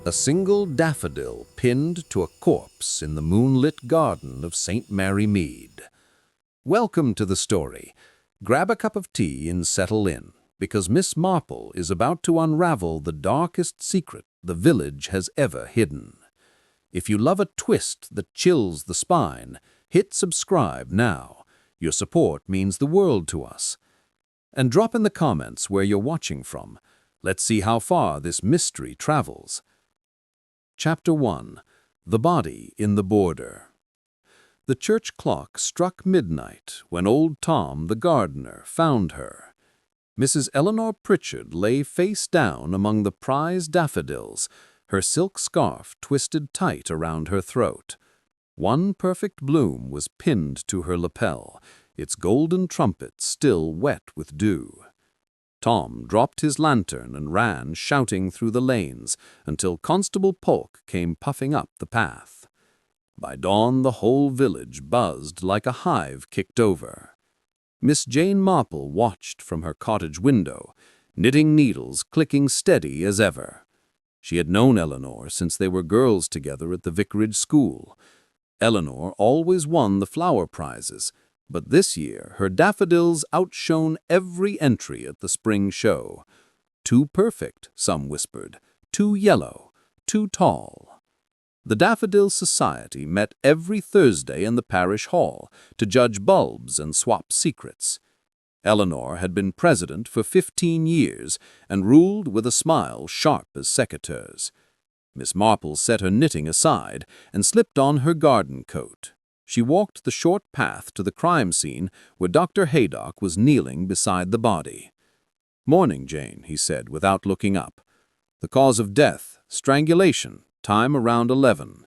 A single daffodil pinned to a corpse in the moonlit garden of St. Mary Mead. Welcome to the story. Grab a cup of tea and settle in, because Miss Marple is about to unravel the darkest secret the village has ever hidden. If you love a twist that chills the spine, hit subscribe now. Your support means the world to us. And drop in the comments where you're watching from. Let's see how far this mystery travels. Chapter 1. The Body in the Border. The church clock struck midnight when old Tom, the gardener, found her. Mrs. Eleanor Pritchard lay face down among the prize daffodils, her silk scarf twisted tight around her throat. One perfect bloom was pinned to her lapel, its golden trumpet still wet with dew. Tom dropped his lantern and ran shouting through the lanes until Constable Polk came puffing up the path. By dawn the whole village buzzed like a hive kicked over. Miss Jane Marple watched from her cottage window, knitting needles clicking steady as ever. She had known Eleanor since they were girls together at the vicarage school. Eleanor always won the flower prizes, but this year her daffodils outshone every entry at the spring show. Too perfect, some whispered, too yellow, too tall. The Daffodil Society met every Thursday in the parish hall to judge bulbs and swap secrets. Eleanor had been president for 15 years and ruled with a smile sharp as secateurs. Miss Marple set her knitting aside and slipped on her garden coat. She walked the short path to the crime scene where Dr. Haydock was kneeling beside the body. "Morning, Jane," he said without looking up. "The cause of death, strangulation, time around 11.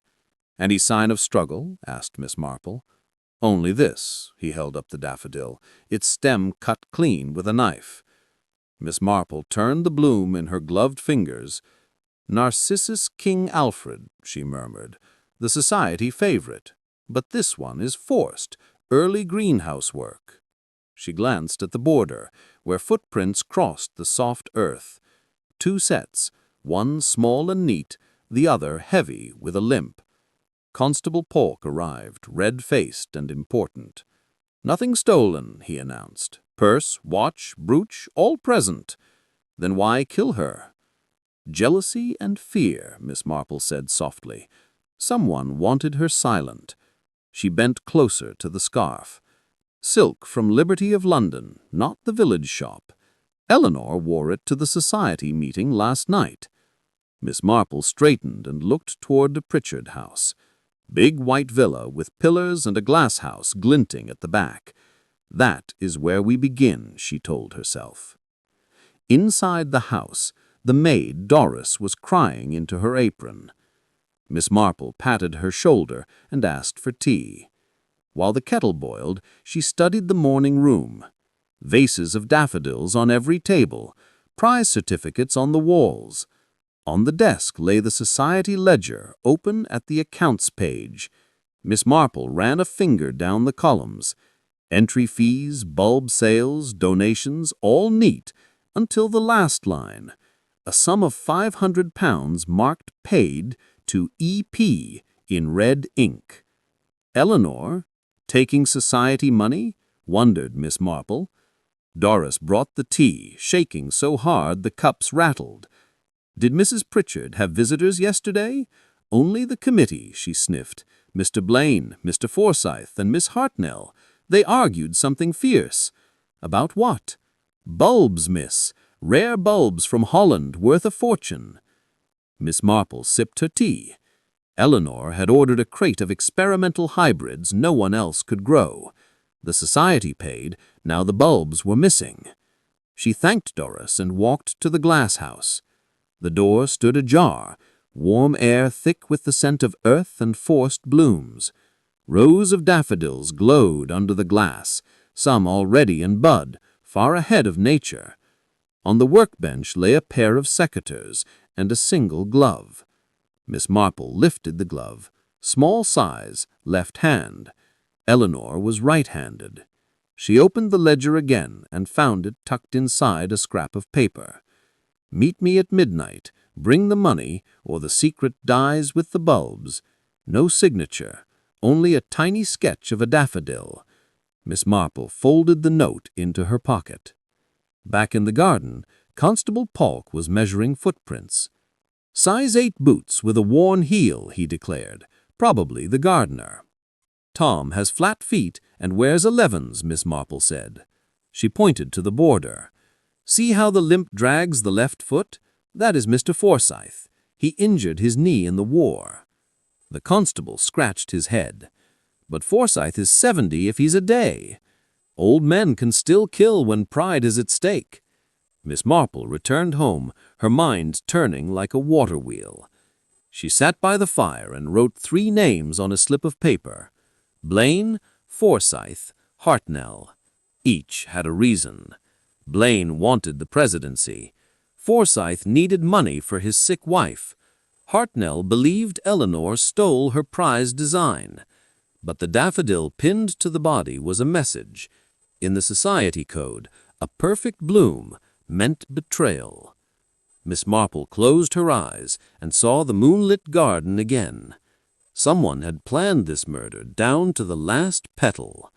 "Any sign of struggle?" asked Miss Marple. "Only this." He held up the daffodil, its stem cut clean with a knife. Miss Marple turned the bloom in her gloved fingers. "Narcissus King Alfred," she murmured, "the society favorite. But this one is forced, early greenhouse work." She glanced at the border, where footprints crossed the soft earth. Two sets, one small and neat, the other heavy with a limp. Constable Polk arrived, red-faced and important. "Nothing stolen," he announced. "Purse, watch, brooch, all present." "Then why kill her?" "Jealousy and fear," Miss Marple said softly. "Someone wanted her silent." She bent closer to the scarf. "Silk from Liberty of London, not the village shop. Eleanor wore it to the society meeting last night." Miss Marple straightened and looked toward the Pritchard house. Big white villa with pillars and a glass house glinting at the back. "That is where we begin," she told herself. Inside the house, the maid, Doris, was crying into her apron. Miss Marple patted her shoulder and asked for tea. While the kettle boiled, she studied the morning room. Vases of daffodils on every table, prize certificates on the walls. On the desk lay the society ledger, open at the accounts page. Miss Marple ran a finger down the columns. Entry fees, bulb sales, donations, all neat, until the last line. A sum of £500 marked paid to E.P. in red ink. "Eleanor, taking society money?" wondered Miss Marple. Doris brought the tea, shaking so hard the cups rattled. "Did Mrs. Pritchard have visitors yesterday?" "Only the committee," she sniffed. "Mr. Blaine, Mr. Forsyth, and Miss Hartnell. They argued something fierce." "About what?" "Bulbs, miss. Rare bulbs from Holland, worth a fortune." Miss Marple sipped her tea. Eleanor had ordered a crate of experimental hybrids no one else could grow. The society paid, now the bulbs were missing. She thanked Doris and walked to the glass house. The door stood ajar, warm air thick with the scent of earth and forced blooms. Rows of daffodils glowed under the glass, some already in bud, far ahead of nature. On the workbench lay a pair of secateurs and a single glove. Miss Marple lifted the glove. Small size, left hand. Eleanor was right-handed. She opened the ledger again and found it tucked inside a scrap of paper. "Meet me at midnight. Bring the money, or the secret dies with the bulbs. No signature, only a tiny sketch of a daffodil. Miss Marple folded the note into her pocket. Back in the garden, Constable Polk was measuring footprints. "Size 8 boots with a worn heel," he declared. "Probably the gardener." "Tom has flat feet and wears 11s, Miss Marple said. She pointed to the border. "See how the limp drags the left foot? That is Mr. Forsyth. He injured his knee in the war." The constable scratched his head. "But Forsyth is 70 if he's a day. Old men can still kill when pride is at stake." Miss Marple returned home, her mind turning like a water wheel. She sat by the fire and wrote 3 names on a slip of paper: Blaine, Forsyth, Hartnell. Each had a reason. Blaine wanted the presidency. Forsyth needed money for his sick wife. Hartnell believed Eleanor stole her prized design. But the daffodil pinned to the body was a message. In the society code, a perfect bloom meant betrayal. Miss Marple closed her eyes and saw the moonlit garden again. Someone had planned this murder down to the last petal.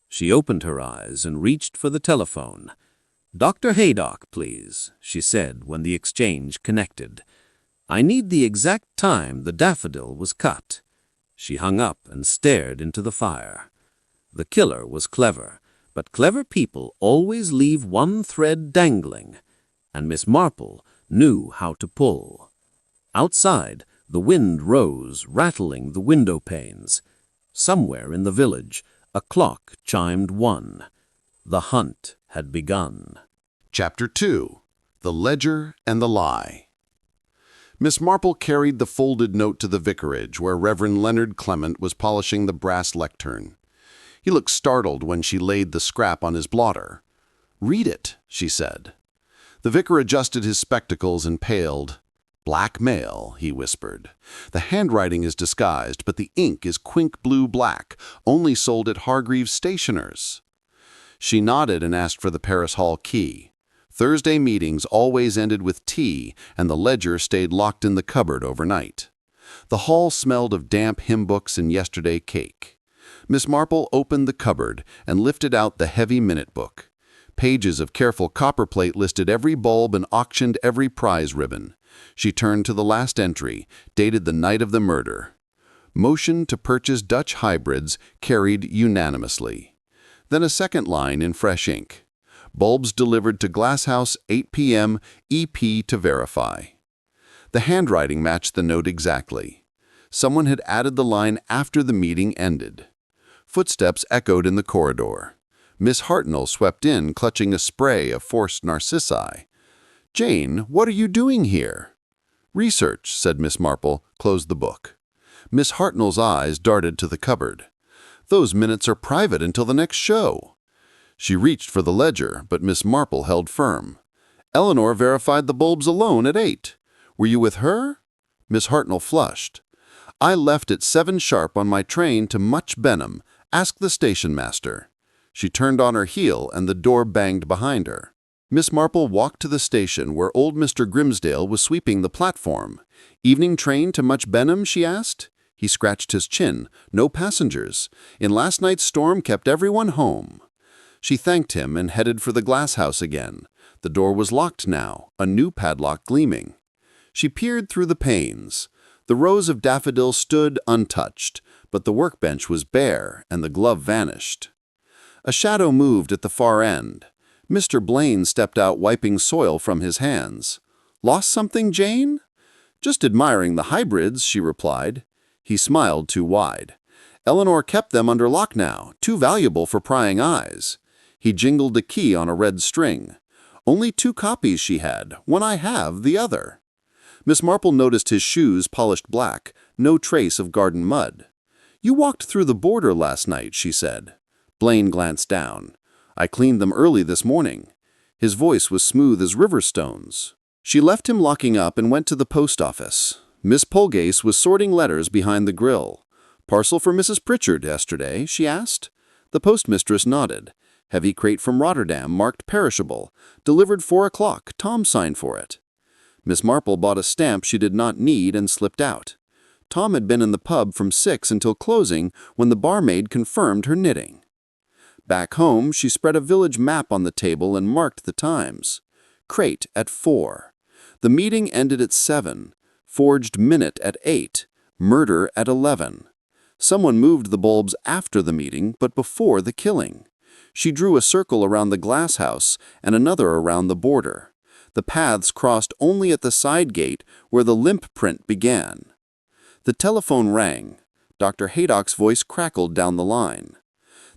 She opened her eyes and reached for the telephone. "Dr. Haydock, please," she said when the exchange connected. "I need the exact time the daffodil was cut." She hung up and stared into the fire. The killer was clever, but clever people always leave one thread dangling, and Miss Marple knew how to pull. Outside, the wind rose, rattling the window panes. Somewhere in the village, a clock chimed 1. The hunt had begun. Chapter 2. The Ledger and the Lie. Miss Marple carried the folded note to the vicarage, where Reverend Leonard Clement was polishing the brass lectern. He looked startled when she laid the scrap on his blotter. "Read it," she said. The vicar adjusted his spectacles and paled. "Blackmail," he whispered. "The handwriting is disguised, but the ink is quink blue-black, only sold at Hargreaves Stationers." She nodded and asked for the Paris Hall key. Thursday meetings always ended with tea, and the ledger stayed locked in the cupboard overnight. The hall smelled of damp hymn books and yesterday cake. Miss Marple opened the cupboard and lifted out the heavy minute book. Pages of careful copperplate listed every bulb and auctioned every prize ribbon. She turned to the last entry, dated the night of the murder. "Motion to purchase Dutch hybrids carried unanimously." Then a second line in fresh ink. "Bulbs delivered to Glasshouse, 8 p.m., EP to verify." The handwriting matched the note exactly. Someone had added the line after the meeting ended. Footsteps echoed in the corridor. Miss Hartnell swept in, clutching a spray of forced narcissi. "Jane, what are you doing here?" "Research," said Miss Marple, closed the book. Miss Hartnell's eyes darted to the cupboard. "Those minutes are private until the next show." She reached for the ledger, but Miss Marple held firm. "Eleanor verified the bulbs alone at 8. Were you with her?" Miss Hartnell flushed. "I left at 7 sharp on my train to Much Benham. Ask the station master." She turned on her heel, and the door banged behind her. Miss Marple walked to the station where old Mr. Grimsdale was sweeping the platform. "Evening train to Much Benham?" she asked. He scratched his chin. "No passengers. In last night's storm kept everyone home." She thanked him and headed for the glasshouse again. The door was locked now, a new padlock gleaming. She peered through the panes. The rows of daffodils stood untouched, but the workbench was bare and the glove vanished. A shadow moved at the far end. Mr. Blaine stepped out, wiping soil from his hands. "Lost something, Jane?" "Just admiring the hybrids," she replied. He smiled too wide. "Eleanor kept them under lock now, too valuable for prying eyes." He jingled a key on a red string. "Only 2 copies she had. One I have, the other." Miss Marple noticed his shoes polished black, no trace of garden mud. "You walked through the border last night," she said. Blaine glanced down. "I cleaned them early this morning." His voice was smooth as river stones. She left him locking up and went to the post office. Miss Polgase was sorting letters behind the grill. "Parcel for Mrs. Pritchard yesterday?" she asked. The postmistress nodded. "Heavy crate from Rotterdam, marked perishable. Delivered 4 o'clock. Tom signed for it." Miss Marple bought a stamp she did not need and slipped out. Tom had been in the pub from 6 until closing when the barmaid confirmed her knitting. Back home, she spread a village map on the table and marked the times. Crate at 4. The meeting ended at 7. Forged minute at 8. Murder at 11. Someone moved the bulbs after the meeting, but before the killing. She drew a circle around the glass house and another around the border. The paths crossed only at the side gate where the limp print began. The telephone rang. Dr. Haydock's voice crackled down the line.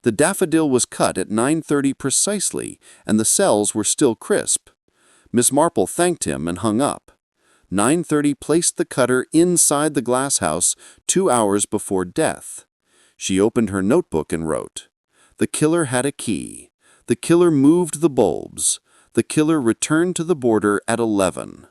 The Daffodil was cut at 9:30 precisely, and the cells were still crisp. Miss Marple thanked him and hung up. 9:30 placed the cutter inside the glass house 2 hours before death. She opened her notebook and wrote, "The killer had a key. The killer moved the bulbs. The killer returned to the border at 11.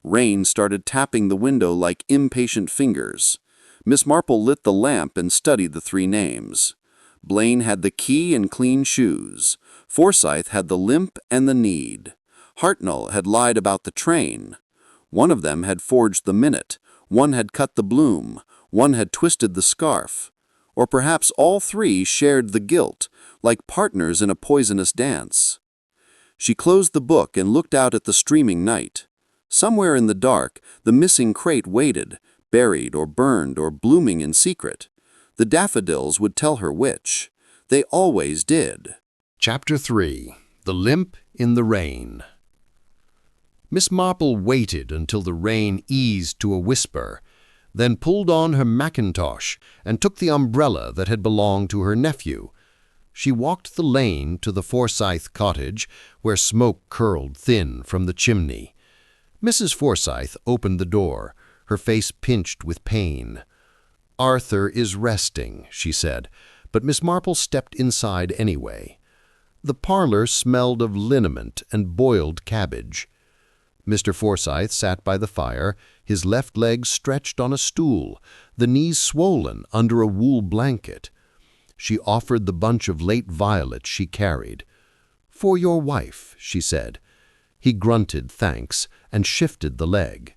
Rain started tapping the window like impatient fingers. Miss Marple lit the lamp and studied the 3 names. Blaine had the key and clean shoes. Forsyth had the limp and the need. Hartnell had lied about the train. One of them had forged the minute. One had cut the bloom. One had twisted the scarf. Or perhaps all 3 shared the guilt, like partners in a poisonous dance. She closed the book and looked out at the streaming night. Somewhere in the dark, the missing crate waited, buried or burned or blooming in secret. The daffodils would tell her which. They always did. Chapter 3. The Limp in the Rain. Miss Marple waited until the rain eased to a whisper, then pulled on her mackintosh and took the umbrella that had belonged to her nephew. She walked the lane to the Forsyth cottage, where smoke curled thin from the chimney. Mrs. Forsyth opened the door, her face pinched with pain. "Arthur is resting," she said, but Miss Marple stepped inside anyway. The parlor smelled of liniment and boiled cabbage. Mr. Forsyth sat by the fire, his left leg stretched on a stool, the knees swollen under a wool blanket. She offered the bunch of late violets she carried. "For your wife," she said. He grunted thanks and shifted the leg.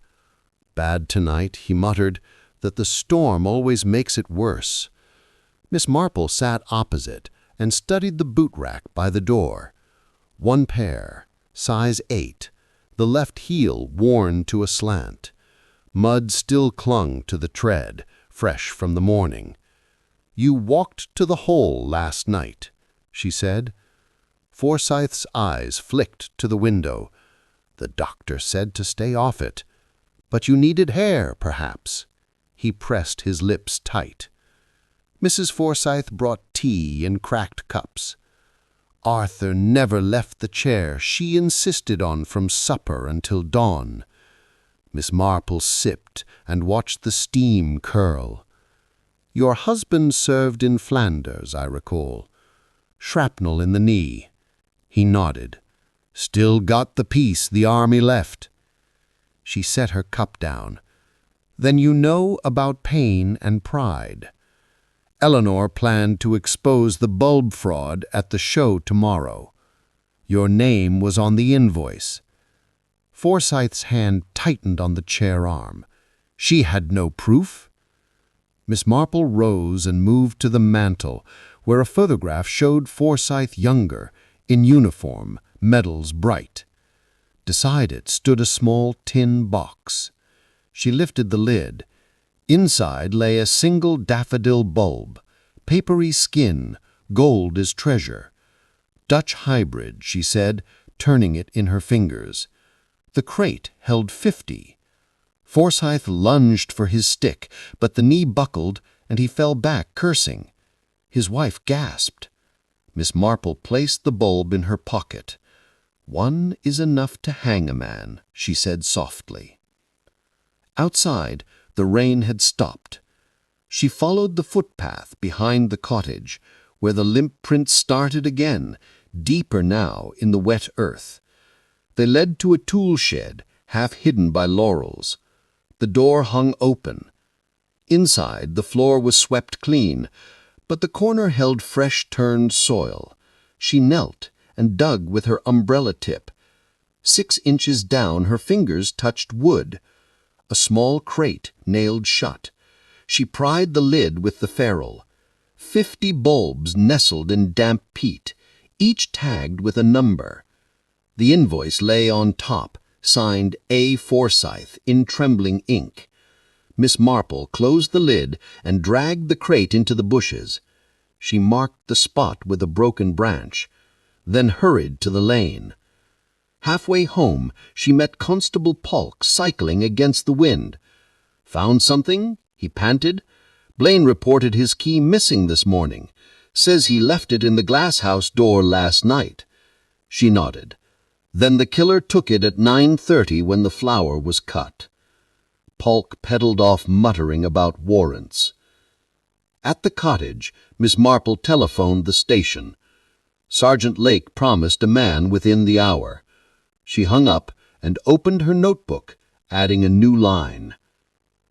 "Bad tonight," he muttered, "that the storm always makes it worse." Miss Marple sat opposite and studied the boot rack by the door. 1 pair, size 8, the left heel worn to a slant. Mud still clung to the tread, fresh from the morning. "You walked to the hole last night," she said. Forsyth's eyes flicked to the window. "The doctor said to stay off it. But you needed hair, perhaps." He pressed his lips tight. Mrs. Forsyth brought tea in cracked cups. "Arthur never left the chair she insisted on from supper until dawn." Miss Marple sipped and watched the steam curl. "Your husband served in Flanders, I recall. Shrapnel in the knee." He nodded. "Still got the piece the army left." She set her cup down. "Then you know about pain and pride. Eleanor planned to expose the bulb fraud at the show tomorrow. Your name was on the invoice." Forsyth's hand tightened on the chair arm. "She had no proof?" Miss Marple rose and moved to the mantel, where a photograph showed Forsyth younger, in uniform, medals bright. Beside it stood a small tin box. She lifted the lid. Inside lay a single daffodil bulb, papery skin, gold is treasure. "Dutch hybrid," she said, turning it in her fingers. The crate held 50. Forsyth lunged for his stick, but the knee buckled and he fell back cursing. His wife gasped. Miss Marple placed the bulb in her pocket. "One is enough to hang a man," she said softly. Outside, the rain had stopped. She followed the footpath behind the cottage, where the limp prints started again, deeper now in the wet earth. They led to a tool shed, half hidden by laurels. The door hung open. Inside, the floor was swept clean, but the corner held fresh turned soil. She knelt and dug with her umbrella tip. 6 inches down, her fingers touched wood. A small crate nailed shut. She pried the lid with the ferrule. 50 bulbs nestled in damp peat, each tagged with a number. The invoice lay on top, signed A. Forsyth in trembling ink. Miss Marple closed the lid and dragged the crate into the bushes. She marked the spot with a broken branch, then hurried to the lane. Halfway home, she met Constable Polk cycling against the wind. "Found something?" he panted. "Blaine reported his key missing this morning. Says he left it in the glasshouse door last night." She nodded. "Then the killer took it at 9:30 when the flower was cut." Polk pedaled off muttering about warrants. At the cottage, Miss Marple telephoned the station. Sergeant Lake promised a man within the hour. She hung up and opened her notebook, adding a new line.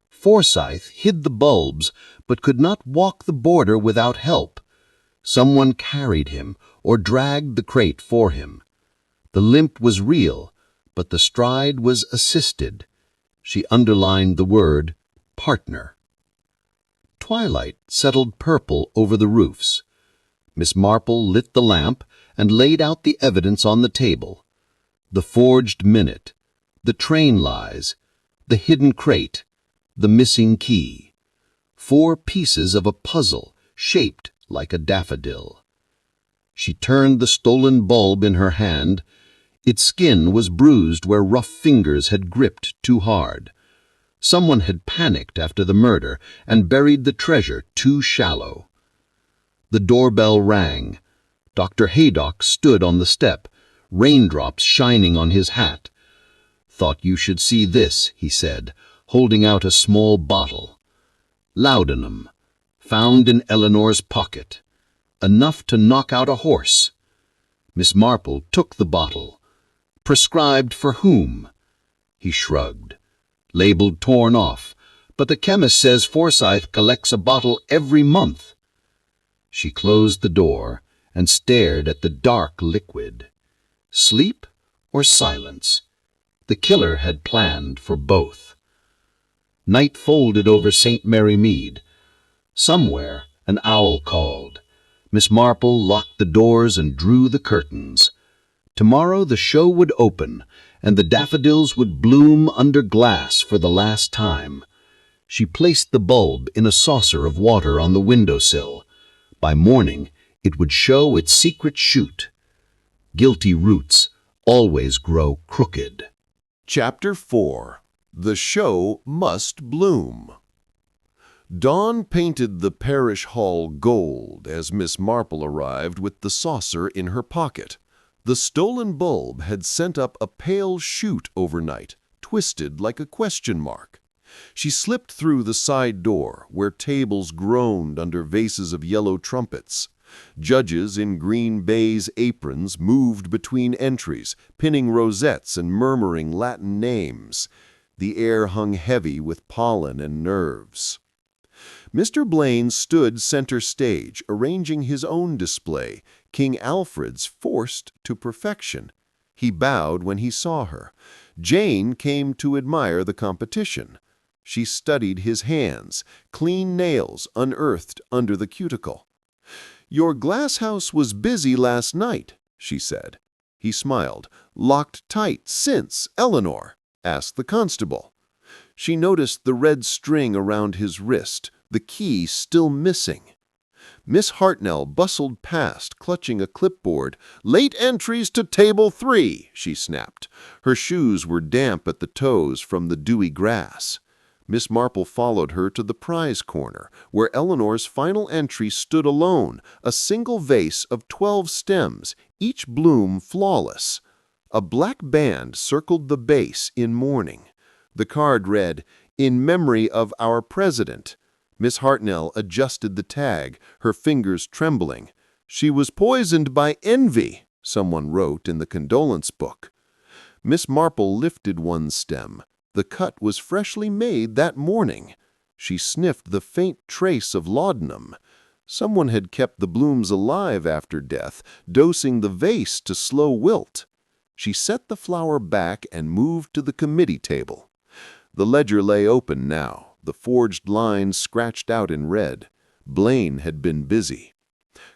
Forsyth hid the bulbs, but could not walk the border without help. Someone carried him or dragged the crate for him. The limp was real, but the stride was assisted. She underlined the word partner. Twilight settled purple over the roofs. Miss Marple lit the lamp and laid out the evidence on the table. The forged minute, the train lies, the hidden crate, the missing key. 4 pieces of a puzzle shaped like a daffodil. She turned the stolen bulb in her hand. Its skin was bruised where rough fingers had gripped too hard. Someone had panicked after the murder and buried the treasure too shallow. The doorbell rang. Dr. Haydock stood on the step, raindrops shining on his hat. "Thought you should see this," he said, holding out a small bottle. "Laudanum, found in Eleanor's pocket. Enough to knock out a horse." Miss Marple took the bottle. "Prescribed for whom?" He shrugged. "Labeled torn off, but the chemist says Forsyth collects a bottle every month." She closed the door and stared at the dark liquid. Sleep or silence? The killer had planned for both. Night folded over St. Mary Mead. Somewhere an owl called. Miss Marple locked the doors and drew the curtains. Tomorrow the show would open, and the daffodils would bloom under glass for the last time. She placed the bulb in a saucer of water on the windowsill. By morning, it would show its secret shoot. Guilty roots always grow crooked. Chapter 4. The Show Must Bloom. Dawn painted the parish hall gold as Miss Marple arrived with the saucer in her pocket. The stolen bulb had sent up a pale shoot overnight, twisted like a question mark. She slipped through the side door, where tables groaned under vases of yellow trumpets. Judges in green baize aprons moved between entries, pinning rosettes and murmuring Latin names. The air hung heavy with pollen and nerves. Mr. Blaine stood center stage, arranging his own display, King Alfred's forced to perfection. He bowed when he saw her. Jane came to admire the competition. She studied his hands, clean nails unearthed under the cuticle. "Your glasshouse was busy last night," she said. He smiled. "Locked tight since, Eleanor?" asked the constable. She noticed the red string around his wrist, the key still missing. Miss Hartnell bustled past, clutching a clipboard. "Late entries to table 3, she snapped. Her shoes were damp at the toes from the dewy grass. Miss Marple followed her to the prize corner, where Eleanor's final entry stood alone, a single vase of 12 stems, each bloom flawless. A black band circled the base in mourning. The card read, "In memory of our president." Miss Hartnell adjusted the tag, her fingers trembling. "She was poisoned by envy," someone wrote in the condolence book. Miss Marple lifted one stem. The cut was freshly made that morning. She sniffed the faint trace of laudanum. Someone had kept the blooms alive after death, dosing the vase to slow wilt. She set the flower back and moved to the committee table. The ledger lay open now, the forged lines scratched out in red. Blaine had been busy.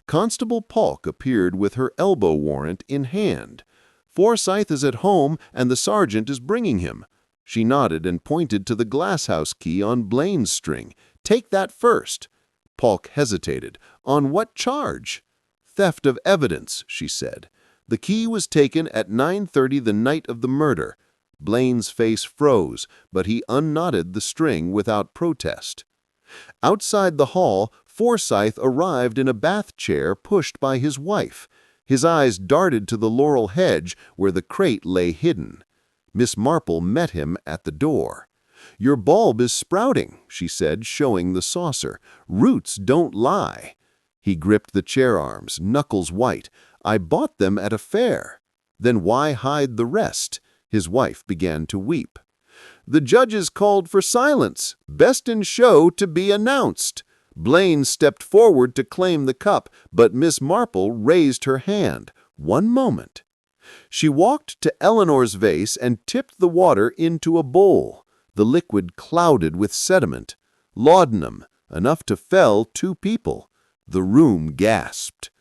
Constable Polk appeared with her elbow warrant in hand. "Forsyth is at home, and the sergeant is bringing him." She nodded and pointed to the glasshouse key on Blaine's string. "Take that first." Polk hesitated. "On what charge?" "Theft of evidence," she said. "The key was taken at 9:30 the night of the murder." Blaine's face froze, but he unknotted the string without protest. Outside the hall, Forsyth arrived in a bath chair pushed by his wife. His eyes darted to the laurel hedge where the crate lay hidden. Miss Marple met him at the door. "Your bulb is sprouting," she said, showing the saucer. "Roots don't lie." He gripped the chair arms, knuckles white. "I bought them at a fair." "Then why hide the rest?" His wife began to weep. "The judges called for silence. Best in show to be announced." Blaine stepped forward to claim the cup, but Miss Marple raised her hand. "One moment." She walked to Eleanor's vase and tipped the water into a bowl. The liquid clouded with sediment. Laudanum, enough to fell 2 people. The room gasped.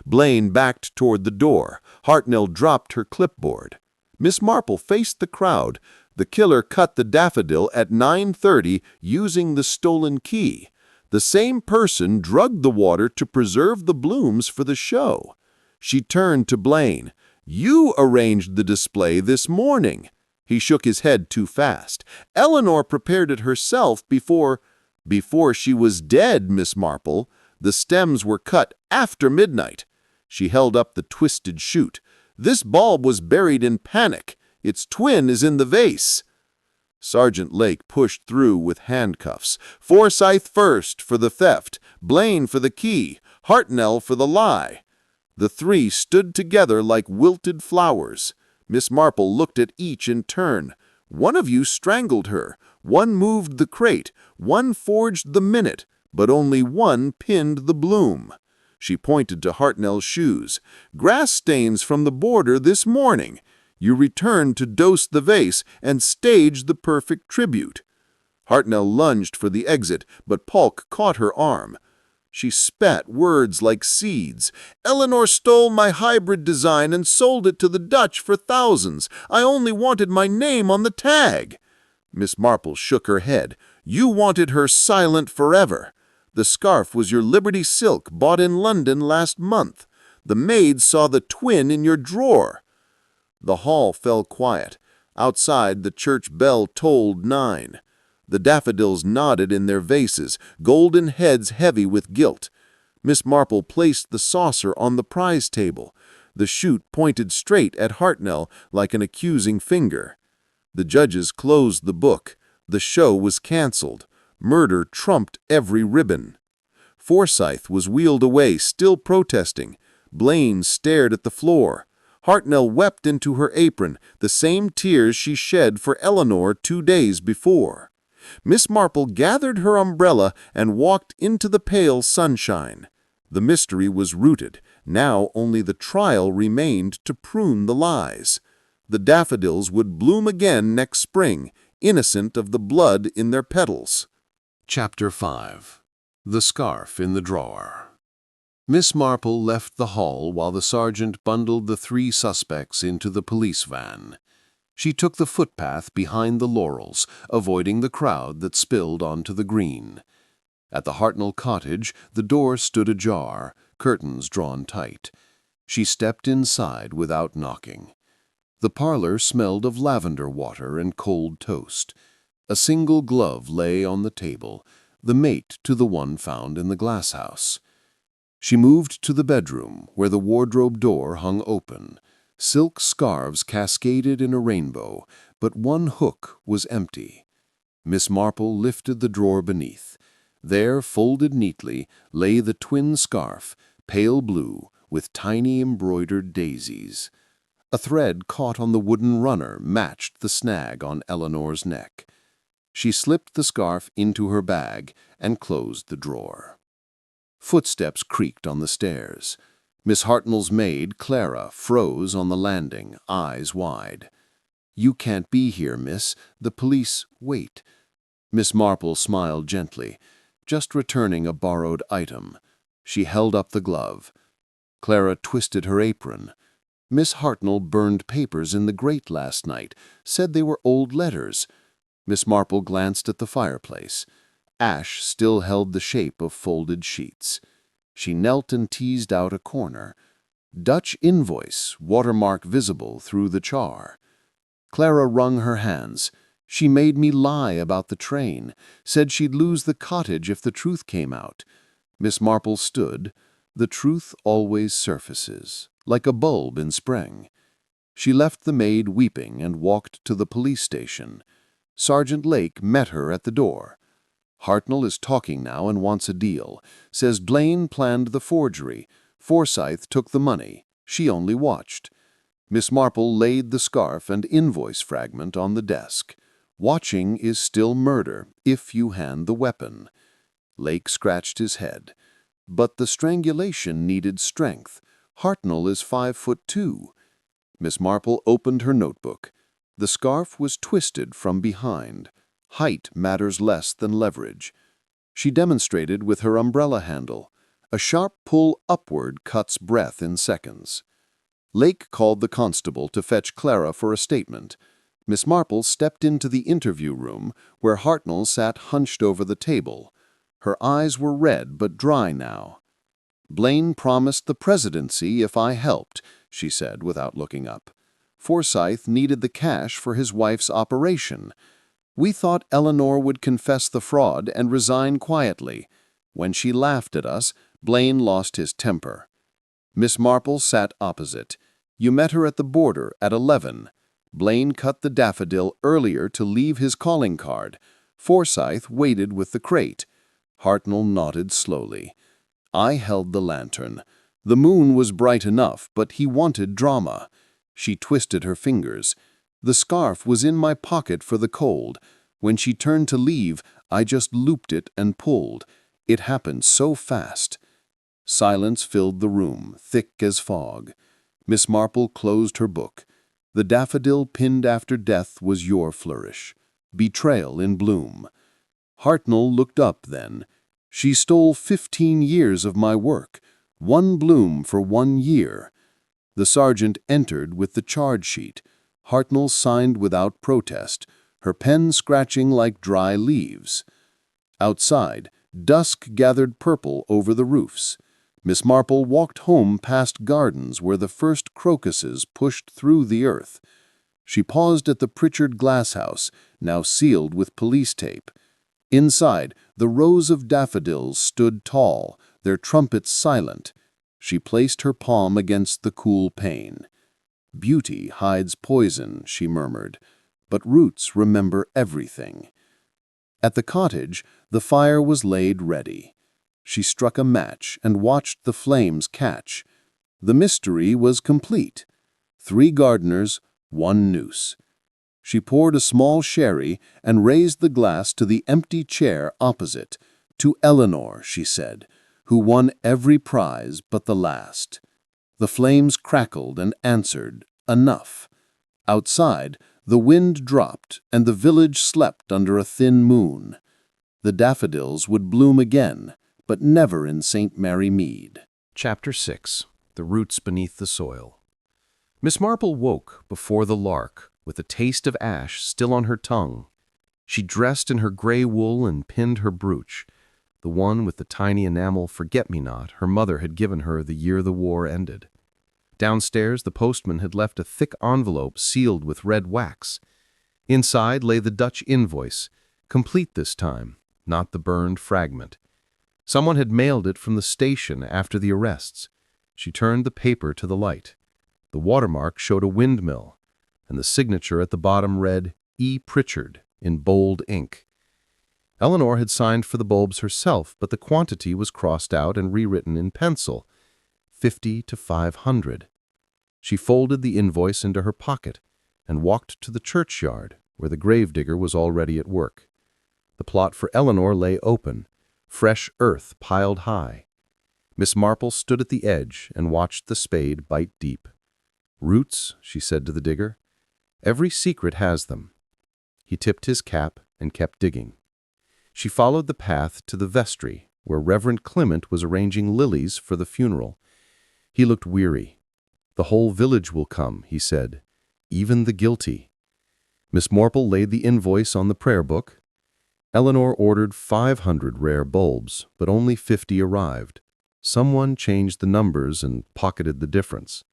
Blaine backed toward the door. Hartnell dropped her clipboard. Miss Marple faced the crowd. "The killer cut the Daffodil at 9:30 using the stolen key. The same person drugged the water to preserve the blooms for the show." She turned to Blaine. "You arranged the display this morning." He shook his head too fast. "Eleanor prepared it herself before she was dead, Miss Marple. The stems were cut after midnight." She held up the twisted shoot. "This bulb was buried in panic. Its twin is in the vase." Sergeant Lake pushed through with handcuffs. "Forsyth first for the theft, Blaine for the key, Hartnell for the lie." The 3 stood together like wilted flowers. Miss Marple looked at each in turn. "One of you strangled her, one moved the crate, one forged the minute, but only one pinned the bloom." She pointed to Hartnell's shoes. "Grass stains from the border this morning. You returned to dose the vase and stage the perfect tribute." Hartnell lunged for the exit, but Polk caught her arm. She spat words like seeds. "Eleanor stole my hybrid design and sold it to the Dutch for thousands. I only wanted my name on the tag." Miss Marple shook her head. "You wanted her silent forever. The scarf was your Liberty silk bought in London last month. The maid saw the twin in your drawer." The hall fell quiet. Outside, the church bell tolled 9. The daffodils nodded in their vases, golden heads heavy with guilt. Miss Marple placed the saucer on the prize table. The shoot pointed straight at Hartnell like an accusing finger. The judges closed the book. The show was canceled. Murder trumped every ribbon. Forsyth was wheeled away, still protesting. Blaine stared at the floor. Hartnell wept into her apron, the same tears she shed for Eleanor 2 days before. Miss Marple gathered her umbrella and walked into the pale sunshine. The mystery was rooted. Now only the trial remained to prune the lies. The daffodils would bloom again next spring, innocent of the blood in their petals. Chapter 5. The Scarf in the Drawer. Miss Marple left the hall while the sergeant bundled the 3 suspects into the police van. She took the footpath behind the laurels, avoiding the crowd that spilled onto the green. At the Hartnell cottage, the door stood ajar, curtains drawn tight. She stepped inside without knocking. The parlor smelled of lavender water and cold toast. A single glove lay on the table, the mate to the one found in the glasshouse. She moved to the bedroom, where the wardrobe door hung open. Silk scarves cascaded in a rainbow, but one hook was empty. Miss Marple lifted the drawer beneath. There, folded neatly, lay the twin scarf, pale blue, with tiny embroidered daisies. A thread caught on the wooden runner matched the snag on Eleanor's neck. She slipped the scarf into her bag and closed the drawer. Footsteps creaked on the stairs. Miss Hartnell's maid, Clara, froze on the landing, eyes wide. "You can't be here, miss. The police—" "Wait." Miss Marple smiled gently, just returning a borrowed item. She held up the glove. Clara twisted her apron. "Miss Hartnell burned papers in the grate last night, said they were old letters." Miss Marple glanced at the fireplace. Ash still held the shape of folded sheets. She knelt and teased out a corner. "Dutch invoice, watermark visible through the char." Clara wrung her hands. "She made me lie about the train, said she'd lose the cottage if the truth came out." Miss Marple stood. The truth always surfaces, like a bulb in spring. She left the maid weeping and walked to the police station. Sergeant Lake met her at the door. "Hartnell is talking now and wants a deal. Says Blaine planned the forgery. Forsyth took the money. She only watched." Miss Marple laid the scarf and invoice fragment on the desk. "Watching is still murder, if you hand the weapon." Lake scratched his head. "But the strangulation needed strength. Hartnell is 5'2". Miss Marple opened her notebook. The scarf was twisted from behind. Height matters less than leverage. She demonstrated with her umbrella handle. A sharp pull upward cuts breath in seconds. Lake called the constable to fetch Clara for a statement. Miss Marple stepped into the interview room, where Hartnell sat hunched over the table. Her eyes were red but dry now. "Blaine promised the presidency if I helped," she said without looking up. "Forsyth needed the cash for his wife's operation. We thought Eleanor would confess the fraud and resign quietly. When she laughed at us, Blaine lost his temper." Miss Marple sat opposite. "You met her at the border at 11. Blaine cut the Daffodil earlier to leave his calling card. Forsyth waited with the crate." Hartnell nodded slowly. "I held the lantern. The moon was bright enough, but he wanted drama." She twisted her fingers. "The scarf was in my pocket for the cold. When she turned to leave, I just looped it and pulled. It happened so fast." Silence filled the room, thick as fog. Miss Marple closed her book. "The daffodil pinned after death was your flourish. Betrayal in bloom." Hartnell looked up then. "She stole 15 years of my work. One bloom for 1 year." The sergeant entered with the charge sheet. Hartnell signed without protest, her pen scratching like dry leaves. Outside, dusk gathered purple over the roofs. Miss Marple walked home past gardens where the first crocuses pushed through the earth. She paused at the Pritchard glass house, now sealed with police tape. Inside, the rows of daffodils stood tall, their trumpets silent. She placed her palm against the cool pane. "Beauty hides poison," she murmured, "but roots remember everything." At the cottage, the fire was laid ready. She struck a match and watched the flames catch. The mystery was complete. 3 gardeners, 1 noose. She poured a small sherry and raised the glass to the empty chair opposite. "To Eleanor," she said, "who won every prize but the last." The flames crackled and answered, "Enough." Outside, the wind dropped and the village slept under a thin moon. The daffodils would bloom again, but never in St. Mary Mead. Chapter 6. The Roots Beneath the Soil. Miss Marple woke before the lark, with a taste of ash still on her tongue. She dressed in her gray wool and pinned her brooch, the one with the tiny enamel forget-me-not her mother had given her the year the war ended. Downstairs, the postman had left a thick envelope sealed with red wax. Inside lay the Dutch invoice, complete this time, not the burned fragment. Someone had mailed it from the station after the arrests. She turned the paper to the light. The watermark showed a windmill, and the signature at the bottom read, "E. Pritchard," in bold ink. Eleanor had signed for the bulbs herself, but the quantity was crossed out and rewritten in pencil, 50 to 500. She folded the invoice into her pocket and walked to the churchyard, where the gravedigger was already at work. The plot for Eleanor lay open, fresh earth piled high. Miss Marple stood at the edge and watched the spade bite deep. "Roots," she said to the digger. "Every secret has them." He tipped his cap and kept digging. She followed the path to the vestry, where Reverend Clement was arranging lilies for the funeral. He looked weary. "The whole village will come," he said, "even the guilty." Miss Marple laid the invoice on the prayer book. Eleanor ordered 500 rare bulbs, but only 50 arrived. Someone changed the numbers and pocketed the difference.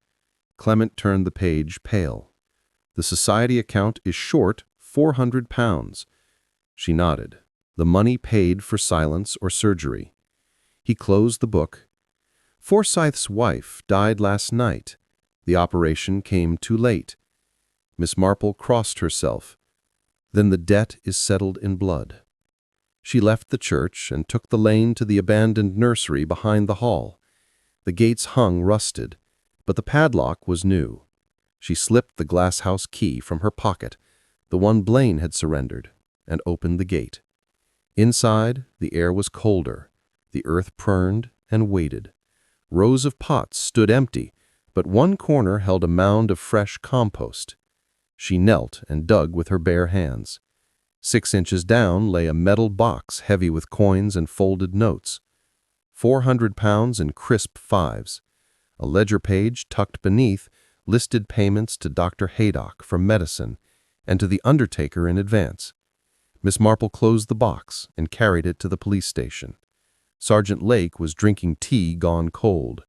Clement turned the page, pale. "The society account is short £400. She nodded. The money paid for silence or surgery. He closed the book. "Forsyth's wife died last night. The operation came too late." Miss Marple crossed herself. "Then the debt is settled in blood." She left the church and took the lane to the abandoned nursery behind the hall. The gates hung rusted, but the padlock was new. She slipped the glasshouse key from her pocket, the one Blaine had surrendered, and opened the gate. Inside, the air was colder. The earth pruned and waited. Rows of pots stood empty, but one corner held a mound of fresh compost. She knelt and dug with her bare hands. 6 inches down lay a metal box heavy with coins and folded notes. £400 in crisp fives. A ledger page tucked beneath listed payments to Dr. Haydock for medicine and to the undertaker in advance. Miss Marple closed the box and carried it to the police station. Sergeant Lake was drinking tea gone cold.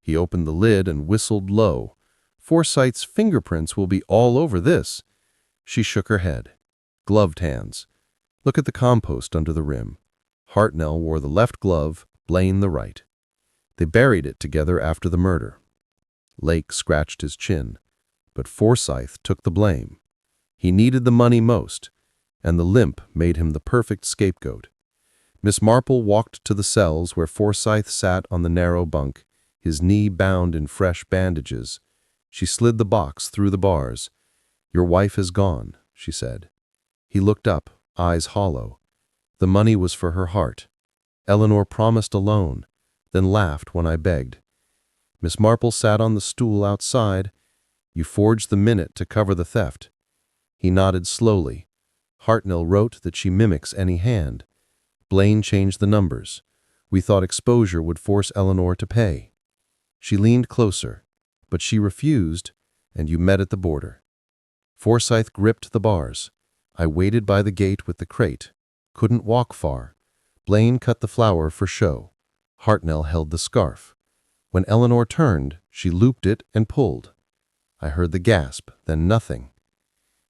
He opened the lid and whistled low. "Forsyth's fingerprints will be all over this." She shook her head. Gloved hands. "Look at the compost under the rim. Hartnell wore the left glove, Blaine the right. They buried it together after the murder." Lake scratched his chin. But Forsyth took the blame. He needed the money most, and the limp made him the perfect scapegoat. Miss Marple walked to the cells where Forsyth sat on the narrow bunk, his knee bound in fresh bandages. She slid the box through the bars. "Your wife is gone," she said. He looked up, eyes hollow. The money was for her heart. Eleanor promised a loan, then laughed when I begged. Miss Marple sat on the stool outside. "You forged the minute to cover the theft." He nodded slowly. "Hartnell wrote that she mimics any hand. Blaine changed the numbers. We thought exposure would force Eleanor to pay. She leaned closer, but she refused, and you met at the border." Forsyth gripped the bars. "I waited by the gate with the crate. Couldn't walk far. Blaine cut the flower for show. Hartnell held the scarf. When Eleanor turned, she looped it and pulled. I heard the gasp, then nothing."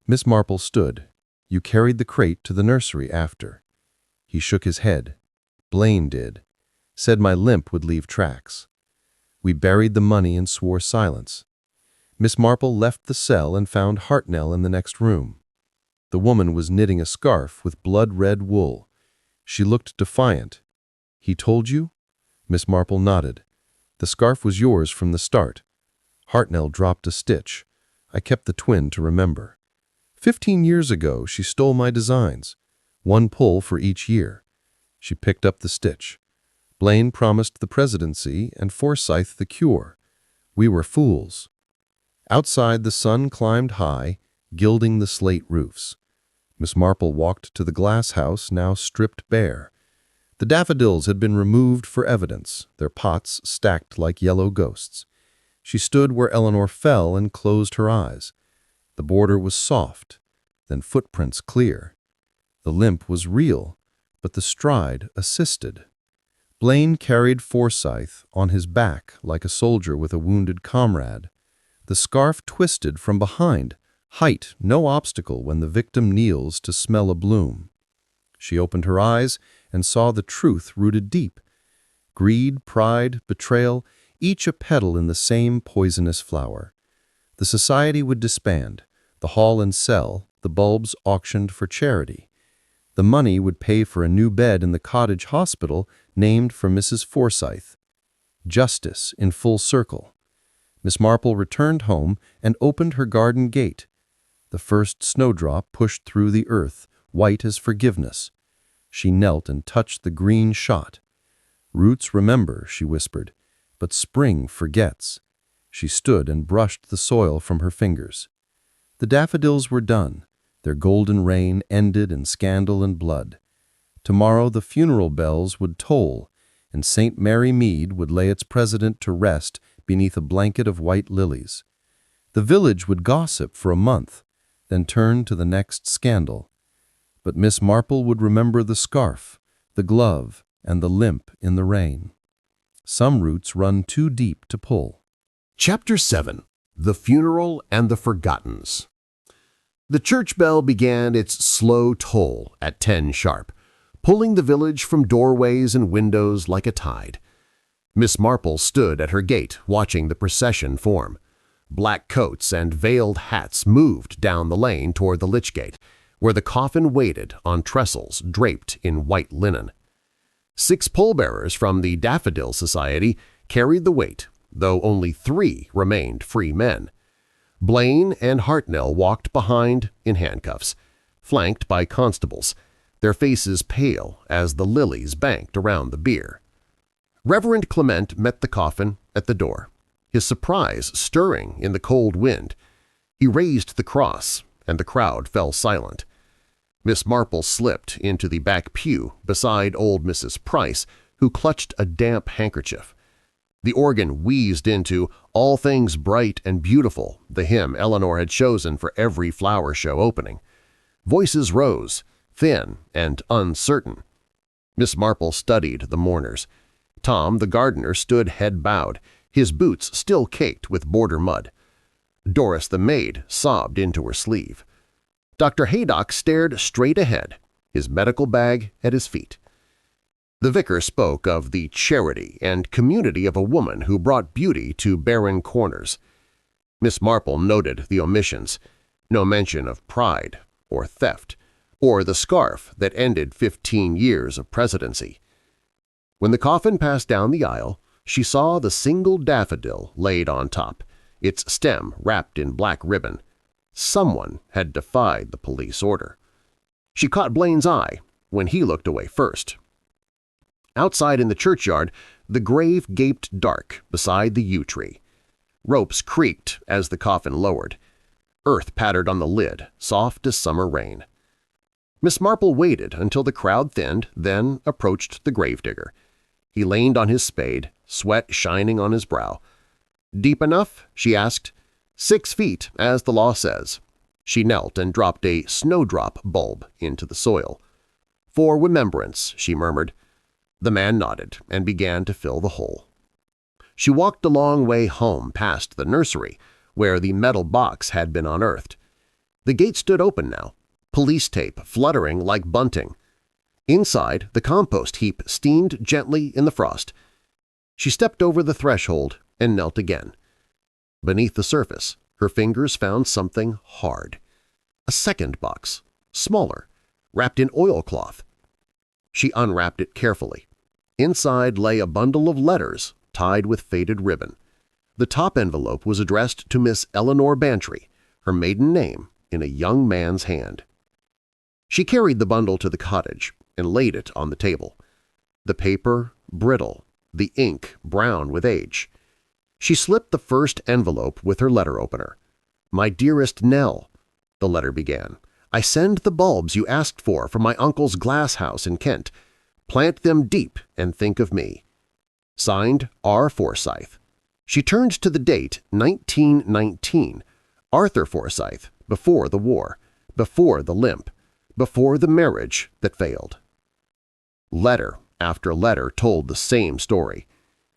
Miss Marple stood. "You carried the crate to the nursery after." He shook his head. "Blaine did. Said my limp would leave tracks. We buried the money and swore silence." Miss Marple left the cell and found Hartnell in the next room. The woman was knitting a scarf with blood-red wool. She looked defiant. "He told you?" Miss Marple nodded. "The scarf was yours from the start." Hartnell dropped a stitch. I kept the twin to remember. 15 years ago, she stole my designs. 1 pull for each year. She picked up the stitch. Blaine promised the presidency and Forsyth the cure. We were fools. Outside, the sun climbed high, gilding the slate roofs. Miss Marple walked to the glass house, now stripped bare. The daffodils had been removed for evidence, their pots stacked like yellow ghosts. She stood where Eleanor fell and closed her eyes. The border was soft, then footprints clear. The limp was real, but the stride assisted. Blaine carried Forsyth on his back like a soldier with a wounded comrade. The scarf twisted from behind, height no obstacle when the victim kneels to smell a bloom. She opened her eyes and saw the truth rooted deep. Greed, pride, betrayal, each a petal in the same poisonous flower. The society would disband, the hall and cell, the bulbs auctioned for charity. The money would pay for a new bed in the cottage hospital named for Mrs. Forsyth. Justice in full circle. Miss Marple returned home and opened her garden gate. The first snowdrop pushed through the earth, white as forgiveness. She knelt and touched the green shot. "Roots remember," she whispered, "but spring forgets." She stood and brushed the soil from her fingers. The daffodils were done. Their golden reign ended in scandal and blood. Tomorrow the funeral bells would toll, and St. Mary Mead would lay its president to rest beneath a blanket of white lilies. The village would gossip for a month, then turn to the next scandal. But Miss Marple would remember the scarf, the glove, and the limp in the rain. Some roots run too deep to pull. Chapter 7. The Funeral and the Forgottens. The church bell began its slow toll at 10 sharp, pulling the village from doorways and windows like a tide. Miss Marple stood at her gate watching the procession form. Black coats and veiled hats moved down the lane toward the lich gate, where the coffin waited on trestles draped in white linen. 6 pallbearers from the Daffodil Society carried the weight, though only 3 remained free men. Blaine and Hartnell walked behind in handcuffs, flanked by constables, their faces pale as the lilies banked around the bier. Reverend Clement met the coffin at the door, his surprise stirring in the cold wind. He raised the cross, and the crowd fell silent. Miss Marple slipped into the back pew beside old Mrs. Price, who clutched a damp handkerchief. The organ wheezed into "All Things Bright and Beautiful," the hymn Eleanor had chosen for every flower show opening. Voices rose, thin and uncertain. Miss Marple studied the mourners. Tom, the gardener, stood head bowed, his boots still caked with border mud. Doris, the maid, sobbed into her sleeve. Dr. Haydock stared straight ahead, his medical bag at his feet. The vicar spoke of the charity and community of a woman who brought beauty to barren corners. Miss Marple noted the omissions, no mention of pride or theft, or the scarf that ended 15 years of presidency. When the coffin passed down the aisle, she saw the single daffodil laid on top, its stem wrapped in black ribbon. Someone had defied the police order. She caught Blaine's eye when he looked away first. Outside in the churchyard, the grave gaped dark beside the yew tree. Ropes creaked as the coffin lowered. Earth pattered on the lid, soft as summer rain. Miss Marple waited until the crowd thinned, then approached the gravedigger. He leaned on his spade, sweat shining on his brow. "Deep enough?" she asked. 6 feet, as the law says." She knelt and dropped a snowdrop bulb into the soil. "For remembrance," she murmured. The man nodded and began to fill the hole. She walked a long way home past the nursery, where the metal box had been unearthed. The gate stood open now, police tape fluttering like bunting. Inside, the compost heap steamed gently in the frost. She stepped over the threshold and knelt again. Beneath the surface, her fingers found something hard. A second box, smaller, wrapped in oilcloth. She unwrapped it carefully. Inside lay a bundle of letters tied with faded ribbon. The top envelope was addressed to Miss Eleanor Bantry, her maiden name in a young man's hand. She carried the bundle to the cottage and laid it on the table. The paper brittle, the ink brown with age. She slipped the first envelope with her letter opener. "My dearest Nell," the letter began, "I send the bulbs you asked for from my uncle's glass house in Kent. Plant them deep and think of me." Signed, R. Forsyth. She turned to the date 1919, Arthur Forsyth, before the war, before the limp, before the marriage that failed. Letter after letter told the same story.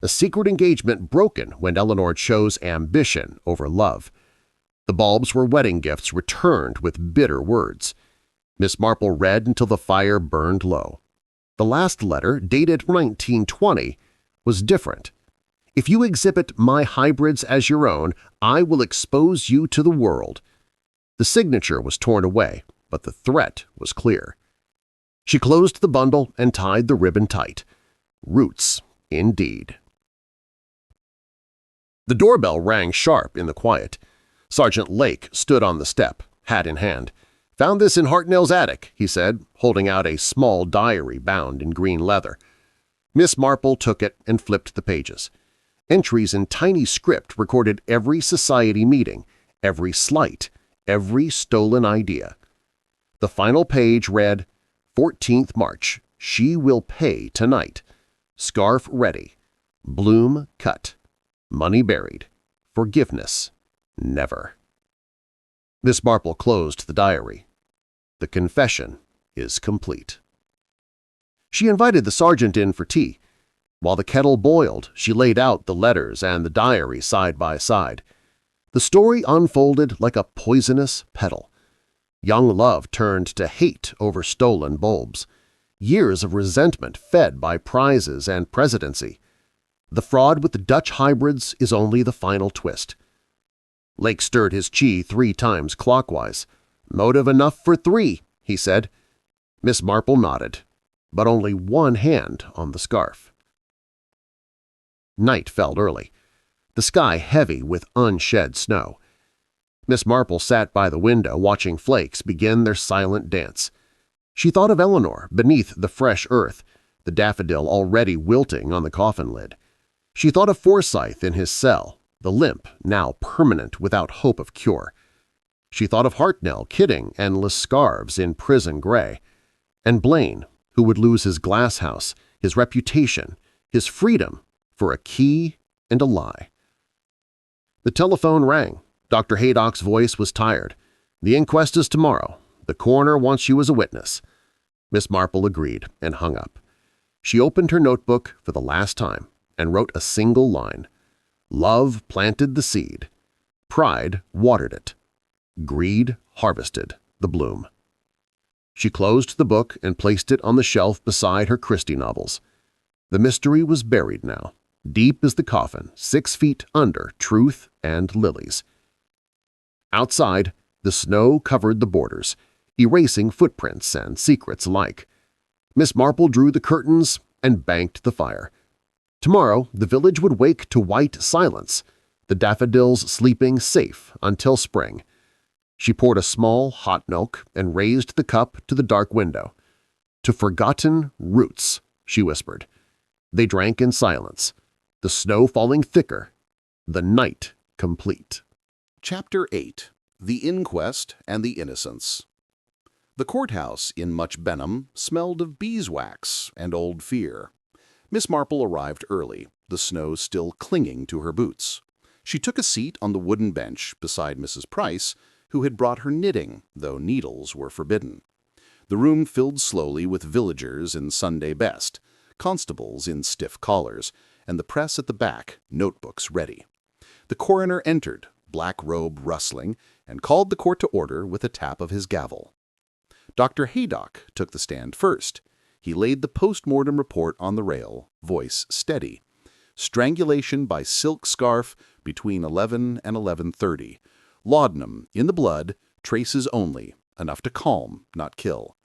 A secret engagement broken when Eleanor chose ambition over love. The bulbs were wedding gifts returned with bitter words. Miss Marple read until the fire burned low. The last letter, dated 1920, was different. "If you exhibit my hybrids as your own, I will expose you to the world." The signature was torn away, but the threat was clear. She closed the bundle and tied the ribbon tight. Roots, indeed. The doorbell rang sharp in the quiet. Sergeant Lake stood on the step, hat in hand. "Found this in Hartnell's attic," he said, holding out a small diary bound in green leather. Miss Marple took it and flipped the pages. Entries in tiny script recorded every society meeting, every slight, every stolen idea. The final page read, 14th March, she will pay tonight. Scarf ready. Bloom cut. Money buried. Forgiveness never. Miss Marple closed the diary. The confession is complete. She invited the sergeant in for tea. While the kettle boiled, she laid out the letters and the diary side by side. The story unfolded like a poisonous petal. Young love turned to hate over stolen bulbs. Years of resentment fed by prizes and presidency. The fraud with the Dutch hybrids is only the final twist. Lake stirred his chi 3 times clockwise. "Motive enough for 3, he said. Miss Marple nodded, but only one hand on the scarf. Night fell early, the sky heavy with unshed snow. Miss Marple sat by the window watching flakes begin their silent dance. She thought of Eleanor beneath the fresh earth, the daffodil already wilting on the coffin lid. She thought of Forsyth in his cell, the limp now permanent without hope of cure. She thought of Hartnell kidding endless scarves in prison gray, and Blaine, who would lose his glass house, his reputation, his freedom for a key and a lie. The telephone rang. Dr. Haydock's voice was tired. "The inquest is tomorrow. The coroner wants you as a witness." Miss Marple agreed and hung up. She opened her notebook for the last time and wrote a single line. Love planted the seed. Pride watered it. Greed harvested the bloom. She closed the book and placed it on the shelf beside her Christie novels. The mystery was buried now, deep as the coffin, 6 feet under truth and lilies. Outside, the snow covered the borders, erasing footprints and secrets alike. Miss Marple drew the curtains and banked the fire. Tomorrow, the village would wake to white silence, the daffodils sleeping safe until spring. She poured a small hot milk and raised the cup to the dark window. "To forgotten roots," she whispered. They drank in silence, the snow falling thicker, the night complete. Chapter 8. The Inquest and the Innocents. The courthouse in Much Benham smelled of beeswax and old fear. Miss Marple arrived early, the snow still clinging to her boots. She took a seat on the wooden bench beside Mrs. Price, who had brought her knitting, though needles were forbidden. The room filled slowly with villagers in Sunday best, constables in stiff collars, and the press at the back, notebooks ready. The coroner entered, black robe rustling, and called the court to order with a tap of his gavel. Dr. Haydock took the stand first. He laid the post-mortem report on the rail, voice steady. Strangulation by silk scarf between 11 and 11:30. Laudanum in the blood, traces only, enough to calm, not kill.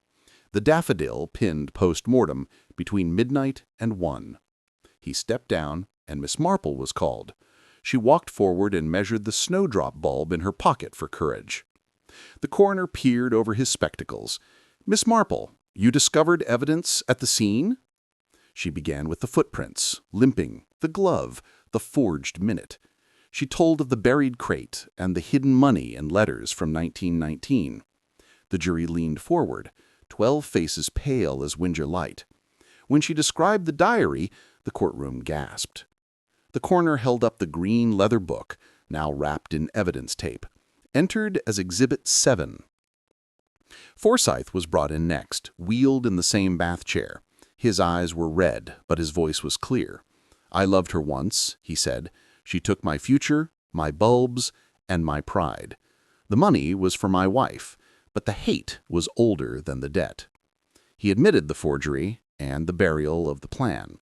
The daffodil pinned post-mortem between midnight and 1. He stepped down, and Miss Marple was called. She walked forward and measured the snowdrop bulb in her pocket for courage. The coroner peered over his spectacles. "Miss Marple, you discovered evidence at the scene?" She began with the footprints, limping, the glove, the forged minute. She told of the buried crate and the hidden money and letters from 1919. The jury leaned forward, 12 faces pale as winter light. When she described the diary, the courtroom gasped. The coroner held up the green leather book, now wrapped in evidence tape. Entered as Exhibit 7. Forsyth was brought in next, wheeled in the same bath chair. His eyes were red, but his voice was clear. "I loved her once," he said. "She took my future, my bulbs, and my pride. The money was for my wife, but the hate was older than the debt." He admitted the forgery and the burial of the plan.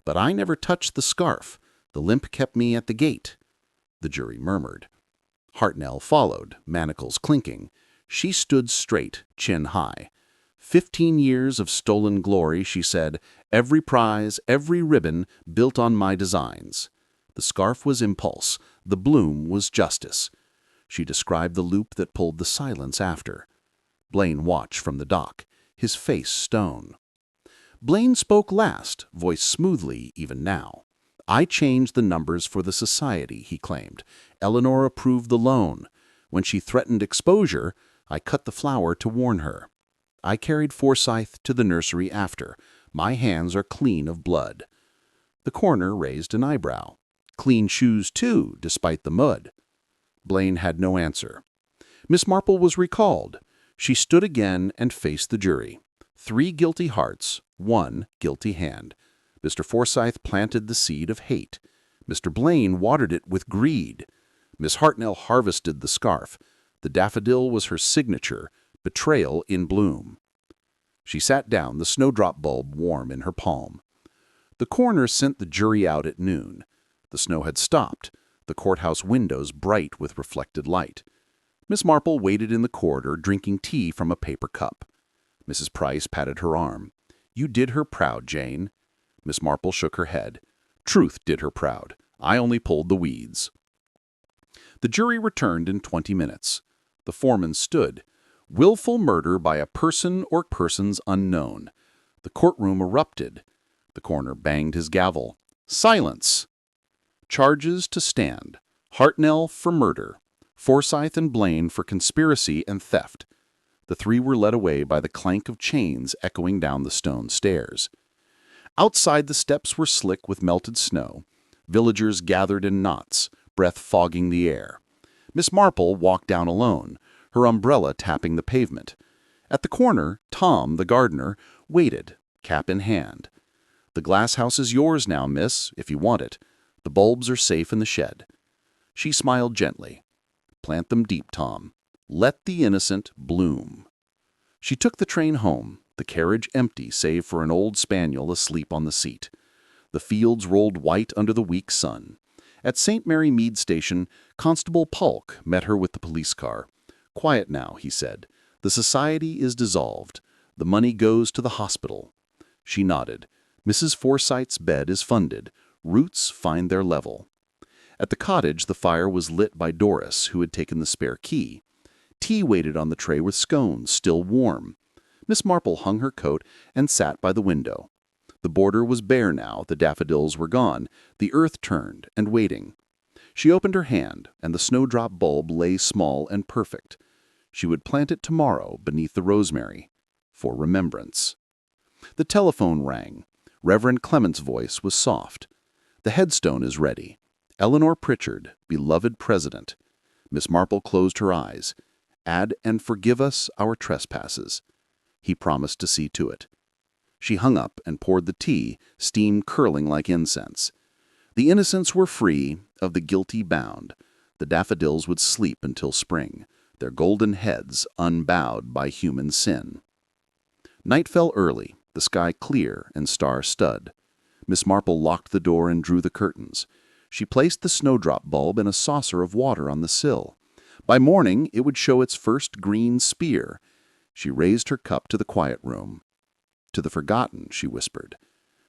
"But I never touched the scarf. The limp kept me at the gate." The jury murmured. Hartnell followed, manacles clinking. She stood straight, chin high. 15 years of stolen glory, she said, every prize, every ribbon built on my designs. The scarf was impulse, the bloom was justice. She described the loop that pulled the silence after. Blaine watched from the dock, his face stone. Blaine spoke last, voiced smoothly even now. I changed the numbers for the society, he claimed. Eleanor approved the loan. When she threatened exposure, I cut the flower to warn her. I carried Forsyth to the nursery after. My hands are clean of blood. The coroner raised an eyebrow. Clean shoes, too, despite the mud. Blaine had no answer. Miss Marple was recalled. She stood again and faced the jury. 3 guilty hearts, 1 guilty hand. Mr. Forsyth planted the seed of hate. Mr. Blaine watered it with greed. Miss Hartnell harvested the scarf. The daffodil was her signature, betrayal in bloom. She sat down, the snowdrop bulb warm in her palm. The coroner sent the jury out at noon. The snow had stopped, the courthouse windows bright with reflected light. Miss Marple waited in the corridor, drinking tea from a paper cup. Mrs. Price patted her arm. "You did her proud, Jane." Miss Marple shook her head. "Truth did her proud. I only pulled the weeds." The jury returned in 20 minutes. The foreman stood. Willful murder by a person or persons unknown. The courtroom erupted. The coroner banged his gavel. "Silence!" Charges to stand. Hartnell for murder. Forsyth and Blaine for conspiracy and theft. The 3 were led away by the clank of chains echoing down the stone stairs. Outside, the steps were slick with melted snow. Villagers gathered in knots, breath fogging the air. Miss Marple walked down alone, her umbrella tapping the pavement. At the corner, Tom, the gardener, waited, cap in hand. "The glass house is yours now, miss, if you want it. The bulbs are safe in the shed." She smiled gently. "Plant them deep, Tom. Let the innocent bloom." She took the train home, the carriage empty save for an old spaniel asleep on the seat. The fields rolled white under the weak sun. At St. Mary Mead Station, Constable Polk met her with the police car. "Quiet now," he said. "The society is dissolved. The money goes to the hospital." She nodded. "Mrs. Forsyth's bed is funded. Roots find their level." At the cottage, the fire was lit by Doris, who had taken the spare key. Tea waited on the tray with scones, still warm. Miss Marple hung her coat and sat by the window. The border was bare now, the daffodils were gone, the earth turned and waiting. She opened her hand, and the snowdrop bulb lay small and perfect. She would plant it tomorrow beneath the rosemary, for remembrance. The telephone rang. Reverend Clement's voice was soft. "The headstone is ready. Eleanor Pritchard, beloved president." Miss Marple closed her eyes. "Add and forgive us our trespasses." He promised to see to it. She hung up and poured the tea, steam curling like incense. The innocents were free, of the guilty bound. The daffodils would sleep until spring, their golden heads unbowed by human sin. Night fell early, the sky clear and star-stud. Miss Marple locked the door and drew the curtains. She placed the snowdrop bulb in a saucer of water on the sill. By morning, it would show its first green spear. She raised her cup to the quiet room. "To the forgotten," she whispered.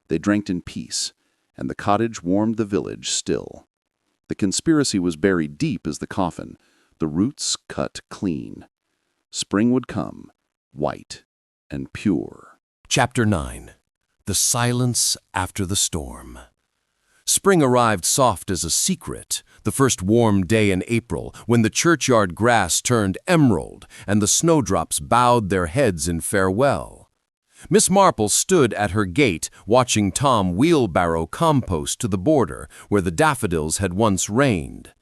They drank in peace, and the cottage warmed the village still. The conspiracy was buried deep as the coffin, the roots cut clean. Spring would come, white and pure. Chapter 9. The Silence After the Storm. Spring arrived soft as a secret, the first warm day in April, when the churchyard grass turned emerald and the snowdrops bowed their heads in farewell. Miss Marple stood at her gate, watching Tom wheelbarrow compost to the border where the daffodils had once reigned.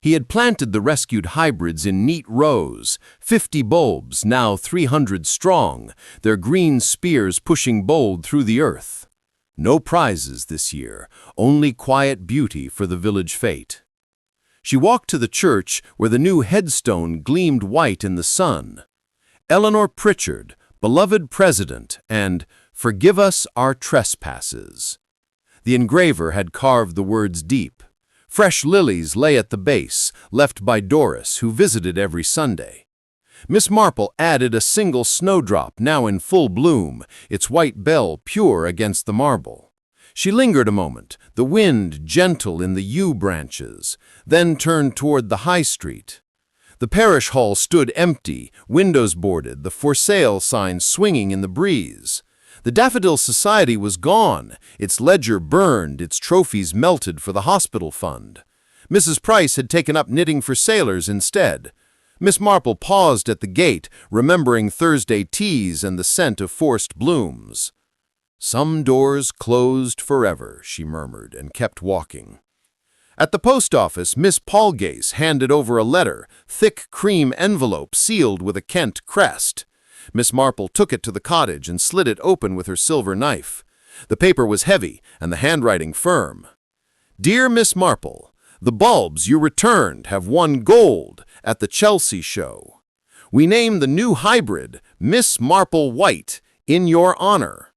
He had planted the rescued hybrids in neat rows, 50 bulbs, now 300 strong, their green spears pushing bold through the earth. No prizes this year, only quiet beauty for the village fete. She walked to the church where the new headstone gleamed white in the sun. Eleanor Pritchard, beloved president, and "Forgive us our trespasses." The engraver had carved the words deep. Fresh lilies lay at the base, left by Doris, who visited every Sunday. Miss Marple added a single snowdrop, now in full bloom, its white bell pure against the marble. She lingered a moment, the wind gentle in the yew branches, then turned toward the high street. The parish hall stood empty, windows boarded, the for sale sign swinging in the breeze. The Daffodil Society was gone, its ledger burned, its trophies melted for the hospital fund. Mrs. Price had taken up knitting for sailors instead. Miss Marple paused at the gate, remembering Thursday teas and the scent of forced blooms. "Some doors closed forever," she murmured, and kept walking. At the post office, Miss Palgase handed over a letter, thick cream envelope sealed with a Kent crest. Miss Marple took it to the cottage and slid it open with her silver knife. The paper was heavy and the handwriting firm. "Dear Miss Marple, the bulbs you returned have won gold at the Chelsea show. We name the new hybrid Miss Marple White in your honor.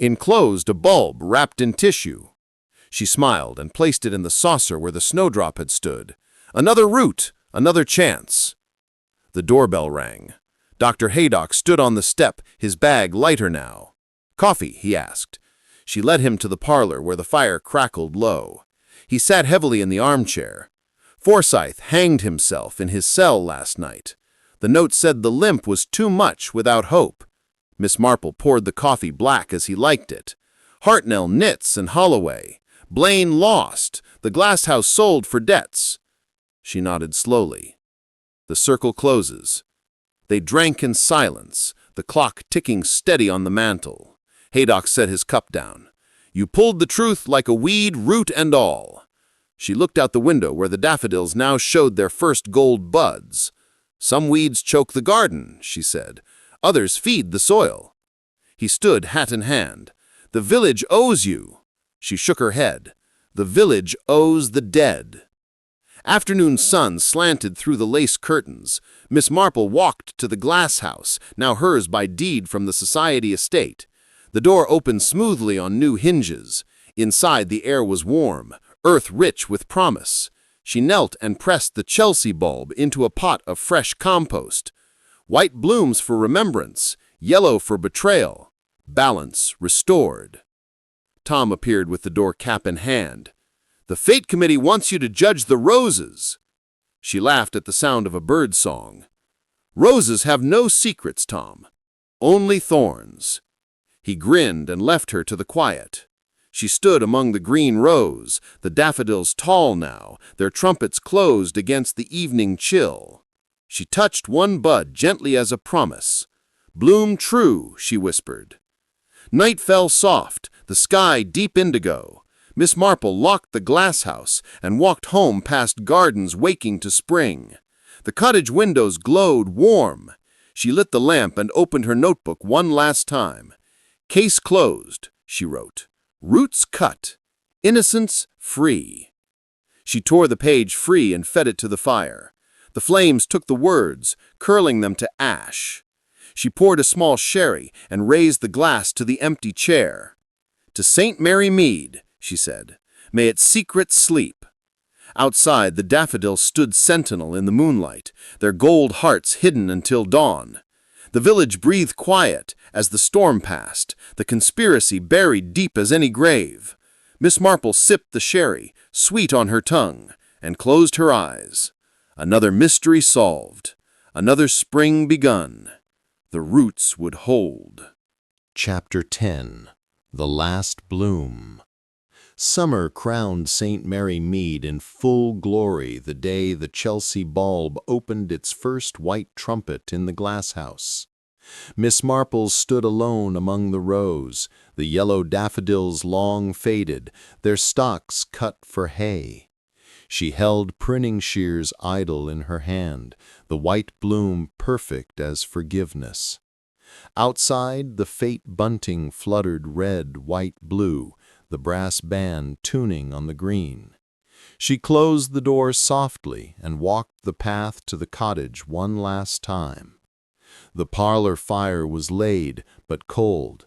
Enclosed a bulb wrapped in tissue." She smiled and placed it in the saucer where the snowdrop had stood. Another root, another chance. The doorbell rang. Dr. Haydock stood on the step, his bag lighter now. "Coffee?" he asked. She led him to the parlor where the fire crackled low. He sat heavily in the armchair. "Forsyth hanged himself in his cell last night. The note said the limp was too much without hope." Miss Marple poured the coffee black as he liked it. "Hartnell knits and Holloway. Blaine lost. The glass house sold for debts." She nodded slowly. "The circle closes." They drank in silence, the clock ticking steady on the mantel. Haydock set his cup down. "You pulled the truth like a weed, root and all." She looked out the window where the daffodils now showed their first gold buds. "Some weeds choke the garden," she said. "Others feed the soil." He stood hat in hand. "The village owes you." She shook her head. "The village owes the dead." Afternoon sun slanted through the lace curtains. Miss Marple walked to the glass house, now hers by deed from the society estate. The door opened smoothly on new hinges. Inside the air was warm, earth rich with promise. She knelt and pressed the Chelsea bulb into a pot of fresh compost. White blooms for remembrance, yellow for betrayal. Balance restored. Tom appeared with the door cap in hand. "The Fate Committee wants you to judge the roses." She laughed at the sound of a bird song. "Roses have no secrets, Tom. Only thorns." He grinned and left her to the quiet. She stood among the green rows, the daffodils tall now, their trumpets closed against the evening chill. She touched one bud gently as a promise. "Bloom true," she whispered. Night fell soft, the sky deep indigo. Miss Marple locked the glass house and walked home past gardens waking to spring. The cottage windows glowed warm. She lit the lamp and opened her notebook one last time. "Case closed," she wrote. "Roots cut. Innocence free." She tore the page free and fed it to the fire. The flames took the words, curling them to ash. She poured a small sherry and raised the glass to the empty chair. "To St. Mary Mead," she said, "may its secret sleep." Outside, the daffodils stood sentinel in the moonlight, their gold hearts hidden until dawn. The village breathed quiet as the storm passed, the conspiracy buried deep as any grave. Miss Marple sipped the sherry, sweet on her tongue, and closed her eyes. Another mystery solved, another spring begun. The roots would hold. Chapter 10. The Last Bloom. Summer crowned St. Mary Mead in full glory the day the Chelsea bulb opened its first white trumpet in the glasshouse. Miss Marple stood alone among the rows, the yellow daffodils long faded, their stalks cut for hay. She held pruning shears idle in her hand, the white bloom perfect as forgiveness. Outside, the fate bunting fluttered red, white, blue, the brass band tuning on the green. She closed the door softly and walked the path to the cottage one last time. The parlor fire was laid, but cold.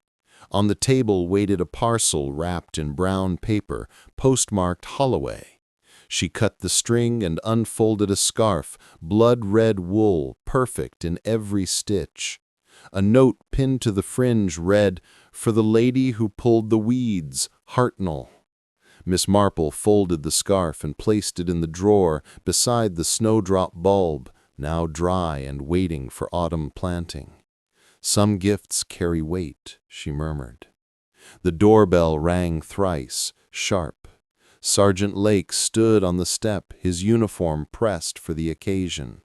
On the table waited a parcel wrapped in brown paper, postmarked Holloway. She cut the string and unfolded a scarf, blood-red wool, perfect in every stitch. A note pinned to the fringe read, "For the lady who pulled the weeds, Hartnell." Miss Marple folded the scarf and placed it in the drawer beside the snowdrop bulb, now dry and waiting for autumn planting. "Some gifts carry weight," she murmured. The doorbell rang thrice, sharp. Sergeant Lake stood on the step, his uniform pressed for the occasion.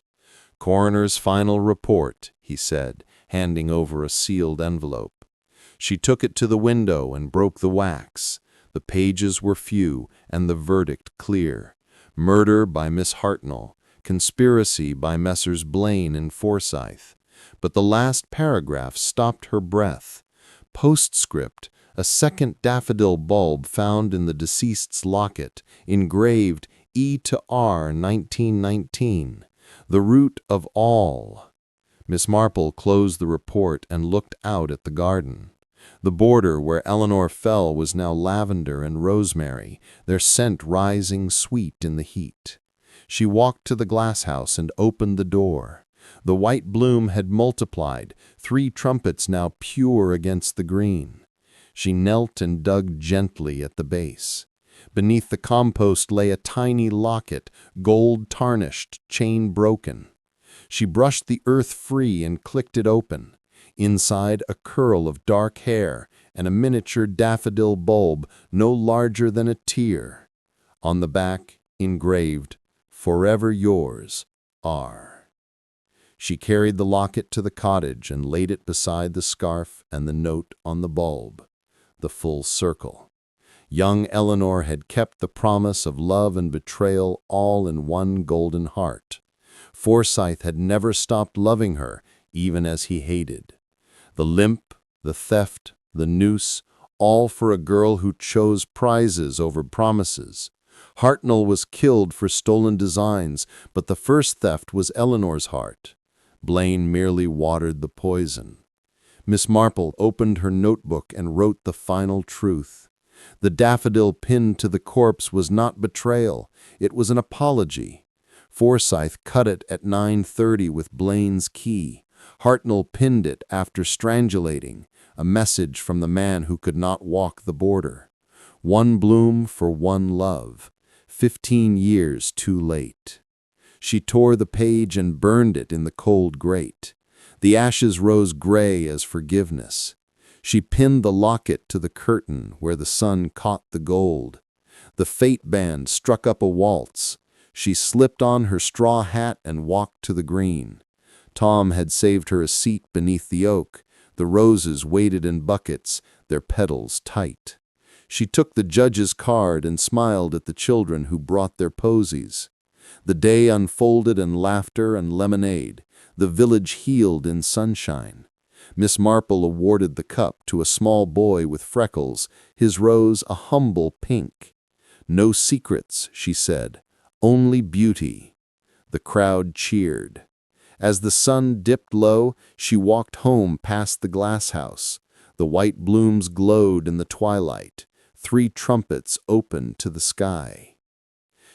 "Coroner's final report," he said, handing over a sealed envelope. She took it to the window and broke the wax. The pages were few and the verdict clear. Murder by Miss Hartnell, conspiracy by Messrs. Blaine and Forsyth. But the last paragraph stopped her breath. Postscript, a second daffodil bulb found in the deceased's locket, engraved E to R 1919, the root of all. Miss Marple closed the report and looked out at the garden. The border where Eleanor fell was now lavender and rosemary, their scent rising sweet in the heat. She walked to the glass house and opened the door. The white bloom had multiplied, 3 trumpets now pure against the green. She knelt and dug gently at the base. Beneath the compost lay a tiny locket, gold tarnished, chain broken. She brushed the earth free and clicked it open. Inside, a curl of dark hair and a miniature daffodil bulb no larger than a tear. On the back, engraved, "Forever yours, R." She carried the locket to the cottage and laid it beside the scarf and the note on the bulb. The full circle. Young Eleanor had kept the promise of love and betrayal all in one golden heart. Forsyth had never stopped loving her, even as he hated. The limp, the theft, the noose, all for a girl who chose prizes over promises. Hartnell was killed for stolen designs, but the first theft was Eleanor's heart. Blaine merely watered the poison. Miss Marple opened her notebook and wrote the final truth. The daffodil pinned to the corpse was not betrayal, it was an apology. Forsyth cut it at 9:30 with Blaine's key. Hartnell pinned it after strangulating, a message from the man who could not walk the border. One bloom for one love, 15 years too late. She tore the page and burned it in the cold grate. The ashes rose gray as forgiveness. She pinned the locket to the curtain where the sun caught the gold. The fate band struck up a waltz. She slipped on her straw hat and walked to the green. Tom had saved her a seat beneath the oak. The roses waited in buckets, their petals tight. She took the judge's card and smiled at the children who brought their posies. The day unfolded in laughter and lemonade. The village healed in sunshine. Miss Marple awarded the cup to a small boy with freckles, his rose a humble pink. "No secrets," she said, "only beauty." The crowd cheered. As the sun dipped low, she walked home past the glass house. The white blooms glowed in the twilight. 3 trumpets opened to the sky.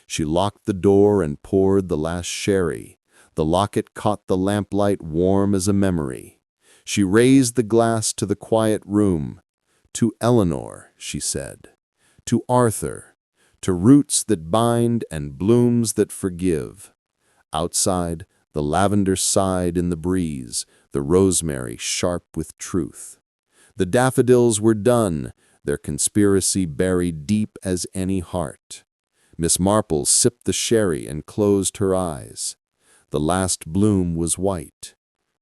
She locked the door and poured the last sherry. The locket caught the lamplight warm as a memory. She raised the glass to the quiet room. "To Eleanor," she said. "To Arthur. To roots that bind and blooms that forgive." Outside, the lavender sighed in the breeze, the rosemary sharp with truth. The daffodils were done, their conspiracy buried deep as any heart. Miss Marple sipped the sherry and closed her eyes. The last bloom was white.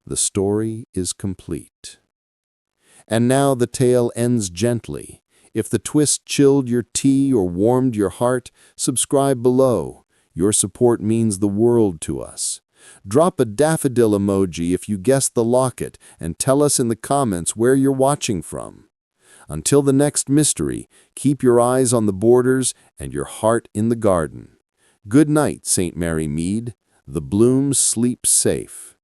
The story is complete. And now the tale ends gently. If the twist chilled your tea or warmed your heart, subscribe below. Your support means the world to us. Drop a daffodil emoji if you guessed the locket and tell us in the comments where you're watching from. Until the next mystery, keep your eyes on the borders and your heart in the garden. Good night, St. Mary Mead. The blooms sleep safe.